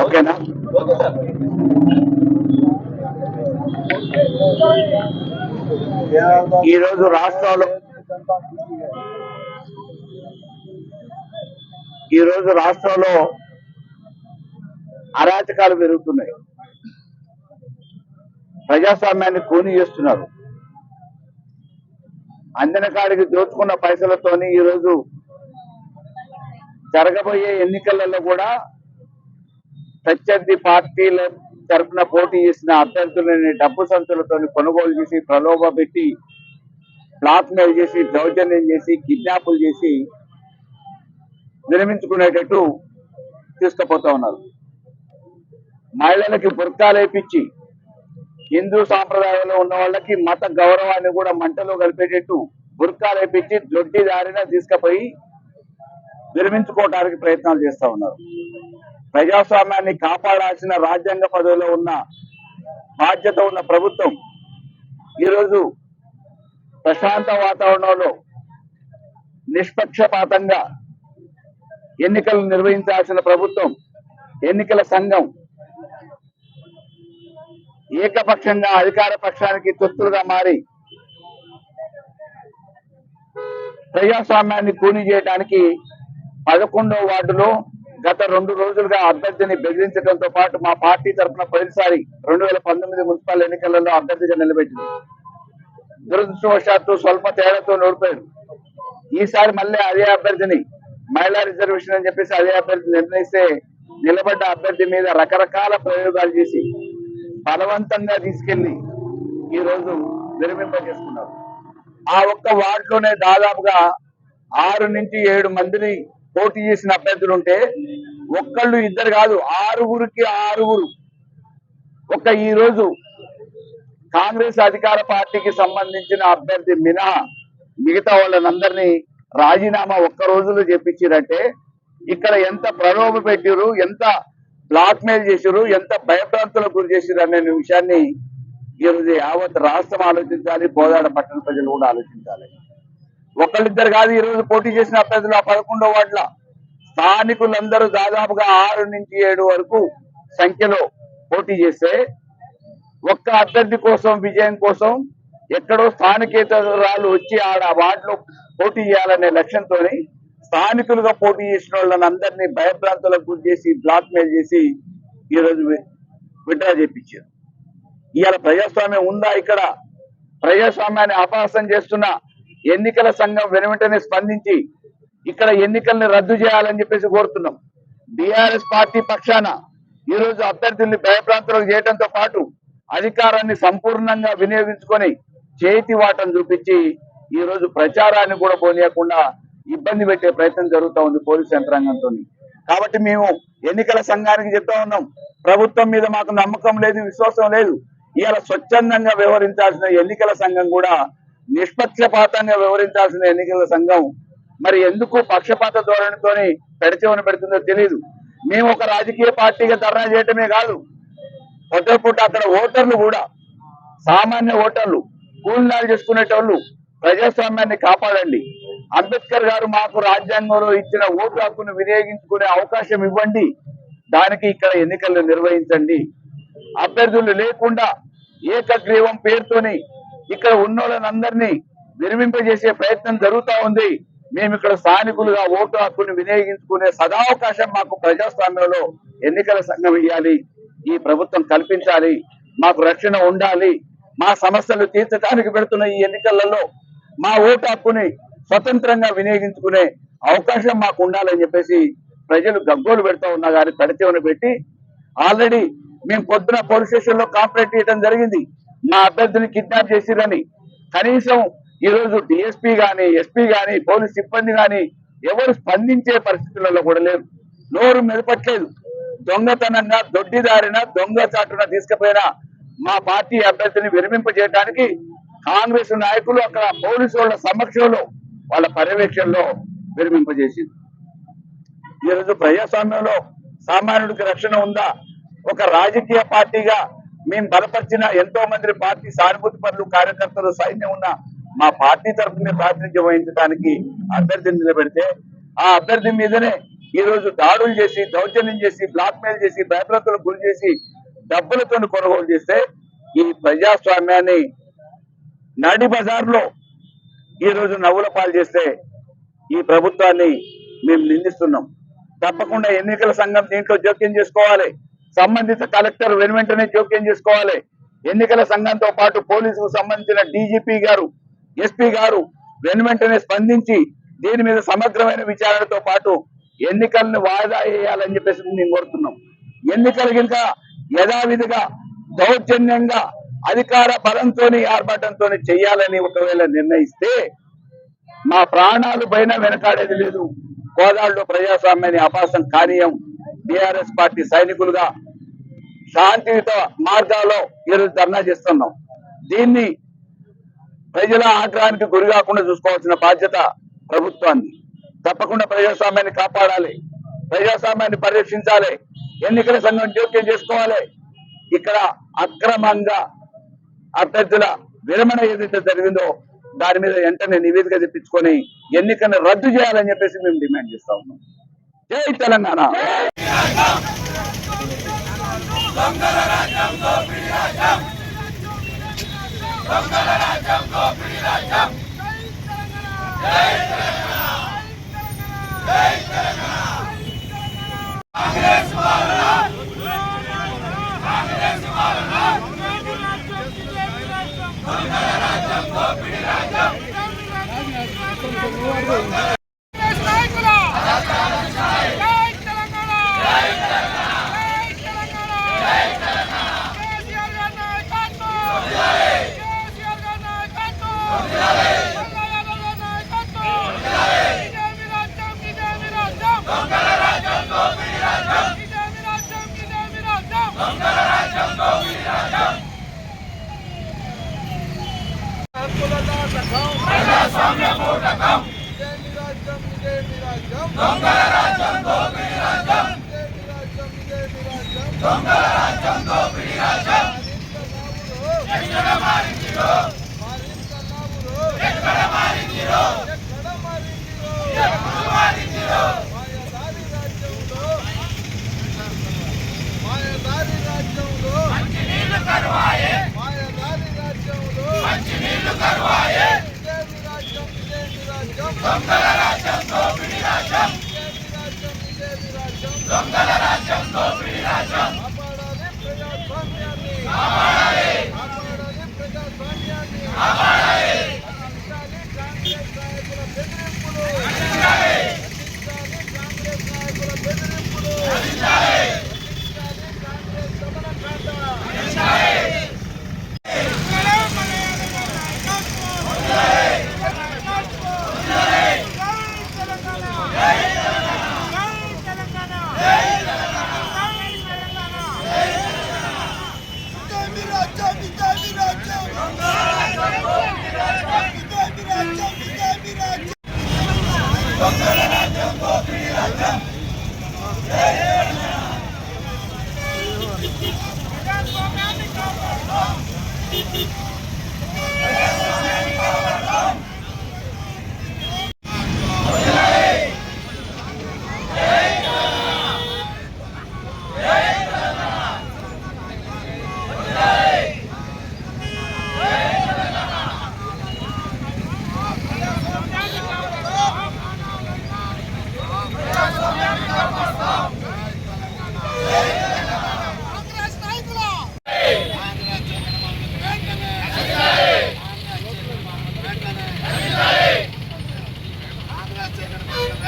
ఓకేనా? ఈరోజు రాష్ట్రంలో అరాచకాలు పెరుగుతున్నాయి. ప్రజాస్వామ్యాన్ని కూని చేస్తున్నారు. అందిన కాడికి దోచుకున్న పైసలతోని ఈరోజు జరగబోయే ఎన్నికలలో కూడా ప్రత్యర్థి పార్టీల తరఫున పోటీ చేసిన అభ్యర్థులని డబ్బు సంచులతో కొనుగోలు చేసి ప్రలోభ పెట్టి బ్లాక్ మెయిల్ చేసి దౌర్జన్యం చేసి కిడ్నాపులు చేసి విరమించుకునేటట్టు తీసుకుపోతా ఉన్నారు. మహిళలకి బుర్కాలేపించి హిందూ సాంప్రదాయంలో ఉన్న వాళ్ళకి మత గౌరవాన్ని కూడా మంటలో కలిపేటట్టు బుర్కాలేపించి దొడ్డి దారిన తీసుకుపోయి విరమించుకోవడానికి ప్రయత్నాలు చేస్తా ఉన్నారు. ప్రజాస్వామ్యాన్ని కాపాడాల్సిన రాజ్యాంగ పదవిలో ఉన్న బాధ్యత ఉన్న ప్రభుత్వం ఈరోజు ప్రశాంత వాతావరణంలో నిష్పక్షపాతంగా ఎన్నికలు నిర్వహించాల్సిన ప్రభుత్వం, ఎన్నికల సంఘం ఏకపక్షంగా అధికార పక్షానికి తొత్తులుగా మారి ప్రజాస్వామ్యాన్ని కూని చేయడానికి 11వ వార్డులో గత 2 రోజులుగా అభ్యర్థిని బెదిరించడంతో పాటు మా పార్టీ తరఫున పోయినసారి 2019 మున్సిపల్ ఎన్నికలలో అభ్యర్థిగా నిలబెట్టింది. దురదృష్టవశాత్తు స్వల్ప తేడాతో ఓడిపోయారు. ఈసారి మళ్ళీ అదే అభ్యర్థిని మహిళా రిజర్వేషన్ అని చెప్పేసి అదే అభ్యర్థి నిర్ణయిస్తే నిలబడ్డ అభ్యర్థి మీద రకరకాల ప్రయోగాలు చేసి బలవంతంగా తీసుకెళ్లి ఈరోజు విరమింపజేసుకున్నారు. ఆ ఒక్క వార్డులోనే దాదాపుగా 6 నుంచి 7 మందిని పోటీ చేసిన అభ్యర్థులు ఉంటే ఒక్కళ్ళు ఇద్దరు కాదు 6గురికి 6 ఒక్క ఈరోజు కాంగ్రెస్ అధికార పార్టీకి సంబంధించిన అభ్యర్థి మినహా మిగతా వాళ్ళనందరినీ రాజీనామా ఒక్క రోజులో చేపించారంటే ఇక్కడ ఎంత ప్రలోభ పెట్టిరు, ఎంత బ్లాక్ మెయిల్ చేసిరు, ఎంత భయభ్రాంతులకు గురి చేసిరు అనే విషయాన్ని ఈరోజు యావత్ రాష్ట్రం ఆలోచించాలి, కోదాడ పట్టణ ప్రజలు కూడా ఆలోచించాలి. ఒకళ్ళిద్దరు కాదు ఈరోజు పోటీ చేసిన అభ్యర్థులు ఆ 11వ వార్డుల స్థానికులందరూ దాదాపుగా 6 నుంచి 7 వరకు సంఖ్యలో పోటీ చేస్తే ఒక్క అభ్యర్థి కోసం విజయం కోసం ఎక్కడో స్థానికేతరాలు వచ్చి ఆడ వార్డులో పోటీ చేయాలనే లక్ష్యంతో స్థానికులుగా పోటీ చేసిన వాళ్ళని అందరినీ భయభ్రాంతులకు గురి చేసి బ్లాక్ మెయిల్ చేసి ఈరోజు విడ్డ్రా చేపించారు. ఇవాళ ప్రజాస్వామ్యం ఉందా? ఇక్కడ ప్రజాస్వామ్యాన్ని అపహాసం చేస్తున్న ఎన్నికల సంఘం వెనువెంటనే స్పందించి ఇక్కడ ఎన్నికల్ని రద్దు చేయాలని చెప్పేసి కోరుతున్నాం. బీఆర్ఎస్ పార్టీ పక్షాన ఈరోజు అభ్యర్థుల్ని భయప్రాంతాలకు చేయడంతో పాటు అధికారాన్ని సంపూర్ణంగా వినియోగించుకొని చేతి వాటం చూపించి ఈరోజు ప్రచారాన్ని కూడా పోనీయకుండా ఇబ్బంది పెట్టే ప్రయత్నం జరుగుతూ ఉంది పోలీసు యంత్రాంగంతో. కాబట్టి మేము ఎన్నికల సంఘానికి చెప్తా ఉన్నాం, ప్రభుత్వం మీద మాకు నమ్మకం లేదు, విశ్వాసం లేదు. ఇవాళ స్వచ్ఛందంగా వ్యవహరించాల్సిన ఎన్నికల సంఘం కూడా నిష్పక్షపాతంగా వ్యవహరించాల్సిన ఎన్నికల సంఘం మరి ఎందుకు పక్షపాత ధోరణితోని పెడచెవన పెడుతుందో తెలియదు. మేము ఒక రాజకీయ పార్టీగా ధర్నా చేయటమే కాదు, పొద్దుపూట అక్కడ ఓటర్లు కూడా సామాన్య ఓటర్లు కూలినాలు చేసుకునేటోళ్ళు ప్రజాస్వామ్యాన్ని కాపాడండి, అంబేద్కర్ గారు మాకు రాజ్యాంగంలో ఇచ్చిన ఓటు హక్కును వినియోగించుకునే అవకాశం ఇవ్వండి, దానికి ఇక్కడ ఎన్నికలు నిర్వహించండి. అభ్యర్థులు లేకుండా ఏకగ్రీవం పేరుతోని ఇక్కడ ఉన్నోళ్ళనందరినీ విరమింపజేసే ప్రయత్నం జరుగుతూ ఉంది. మేము ఇక్కడ స్థానికులుగా ఓటు హక్కును వినియోగించుకునే సదావకాశం మాకు ప్రజాస్వామ్యంలో ఎన్నికల సంఘం ఇవ్వాలి, ఈ ప్రభుత్వం కల్పించాలి, మాకు రక్షణ ఉండాలి. మా సమస్యలు తీర్చడానికి పెడుతున్న ఈ ఎన్నికలలో మా ఓటు హక్కుని స్వతంత్రంగా వినియోగించుకునే అవకాశం మాకు ఉండాలని చెప్పేసి ప్రజలు గగ్గోలు పెడతా ఉన్నా కానీ తడితేవన పెట్టి ఆల్రెడీ మేము పొద్దున పోలీస్ స్టేషన్ లో కంప్లైంట్ చేయడం జరిగింది. మా అభ్యర్థిని కిడ్నాప్ చేసిరని. కనీసం ఈ రోజు డిఎస్పీ గాని, ఎస్పీ గాని, పోలీస్ సిబ్బంది గాని ఎవరు స్పందించే పరిస్థితులలో కూడా లేరు. నోరు మెదపట్లేదు. దొంగతనంగా దొడ్డిదారిన దొంగచాటున తీసుకుపోయిన మా పార్టీ అభ్యర్థిని విరమింపజేయడానికి కాంగ్రెస్ నాయకులు అక్కడ పోలీసు వాళ్ళ సమక్షంలో వాళ్ళ పర్యవేక్షణలో విరమింపజేసింది. ఈరోజు ప్రజాస్వామ్యంలో సామాన్యుడికి రక్షణ ఉందా? ఒక రాజకీయ పార్టీగా మేము బలపరిచిన ఎంతో మంది పార్టీ సానుభూతి పరులు, కార్యకర్తలు, సైన్యం ఉన్న మా పార్టీ తరఫున ప్రాతినిధ్యం వహించడానికి అభ్యర్థిని నిలబెడితే ఆ అభ్యర్థి మీదనే ఈ రోజు దాడులు చేసి, దౌర్జన్యం చేసి, బ్లాక్ మెయిల్ చేసి, భయభ్రాంతులకు గురి చేసి, డబ్బులతో కొనుగోలు చేస్తే ఈ ప్రజాస్వామ్యాన్ని నడి బజార్లో ఈ రోజు నవ్వుల పాలు చేస్తే ఈ ప్రభుత్వాన్ని మేము నిందిస్తున్నాం. తప్పకుండా ఎన్నికల సంఘం దీంట్లో జోక్యం చేసుకోవాలి. సంబంధిత కలెక్టర్ వెంటనే జోక్యం చేసుకోవాలి. ఎన్నికల సంఘంతో పాటు పోలీసుకు సంబంధించిన డీజీపీ గారు, ఎస్పీ గారు వెంటనే స్పందించి దీని మీద సమగ్రమైన విచారణతో పాటు ఎన్నికలను వాయిదా వేయాలని చెప్పేసి మేము కోరుతున్నాం. ఎన్నికలు ఇంకా యథావిధిగా దౌర్జన్యంగా అధికార బలంతో ఆర్భాటంతో చేయాలని ఒకవేళ నిర్ణయిస్తే మా ప్రాణాలు పైన వెనకాడేది లేదు. కోదాడులో ప్రజాస్వామ్యాన్ని అపాసం కానీయం. టిఆర్ఎస్ పార్టీ సైనికులుగా శాంతియుత మార్గాల్లో ఈరోజు ధర్నా చేస్తున్నాం. దీన్ని ప్రజల ఆగ్రహానికి గురి కాకుండా చూసుకోవాల్సిన బాధ్యత ప్రభుత్వాన్ని. తప్పకుండా ప్రజాస్వామ్యాన్ని కాపాడాలి, ప్రజాస్వామ్యాన్ని పరిరక్షించాలి, ఎన్నికల సంఘం జోక్యం చేసుకోవాలి. ఇక్కడ అక్రమంగా అభ్యర్థుల విరమణ ఏదైతే జరిగిందో దాని మీద వెంటనే నివేదిక తెప్పించుకొని ఎన్నికను రద్దు చేయాలని చెప్పేసి మేము డిమాండ్ చేస్తా ఉన్నాం. జై తెలంగాణ.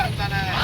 తన